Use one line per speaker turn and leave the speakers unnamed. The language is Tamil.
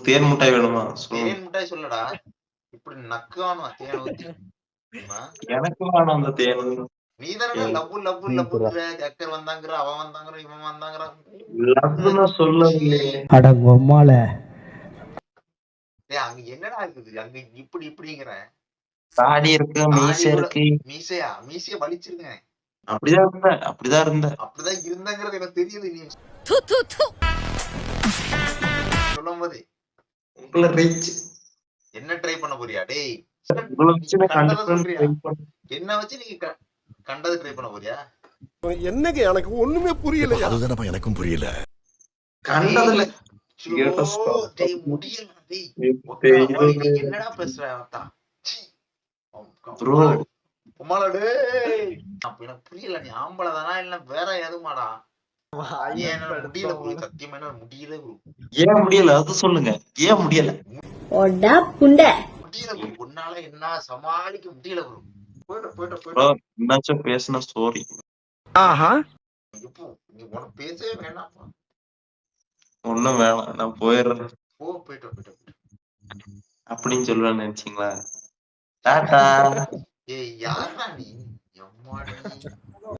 தேன் முட்டாய் வேணுமா?
தேன் முட்டாய் சொல்லடா, இப்படி நக்கானா தேன் ஊத்தி.
எனக்கு வேணும் அந்த தேன்.
நீ தானே லவ்வு லவ்வு லவ்வுங்கிற, ஜக்கர் வந்தாங்கிற, அவன் வந்தாங்கிற, இவன் வந்தாங்கிற.
லவ்வுன்னு சொல்லலையே.
அடங்கொம்மால.
அங்க என்னடா இருக்குது? அங்க இப்படி இப்படிங்கிற
தாடி இருக்கு, மீசை இருக்கு.
மீசைய வலிச்சிருங்க.
அப்படிதான்
இருந்தங்கிறது எனக்கு தெரியுது. நீ சொல்லும் போது என்ன ட்ரை பண்ண போறியா? டேய் என்ன வச்சு நீங்க கண்டது ட்ரை பண்ண போறியா?
என்னங்க எனக்கு ஒண்ணுமே புரியல. அதுதானப்பா எனக்கும் புரியல.
கண்டதுல
முடியல. என்னடா பேசுற? எனக்கு புரியல. நீ ஆம்பளை தானா இல்ல வேற எதுமாடா? முடியல ப்ரோ, சத்தியமா என்ன முடியல ப்ரோ.
ஏன் முடியல அது சொல்லுங்க. ஏன் முடியல?
முடியல ப்ரோ, உன்னால என்ன சமாளிக்க முடியல ப்ரோ. போயிட்டு
என்னாச்சும் பேசுன ஸ்டோரி.
நீ உனக்கு பேசவே வேணாம்.
ஒண்ணும் வேணாம், நான் போயிடுறேன்.
போயிட்டு
அப்படின்னு சொல்லுவேன்னு நினைச்சீங்களா? டாடா.
ஏய் யாரா நீ? எம்மாடி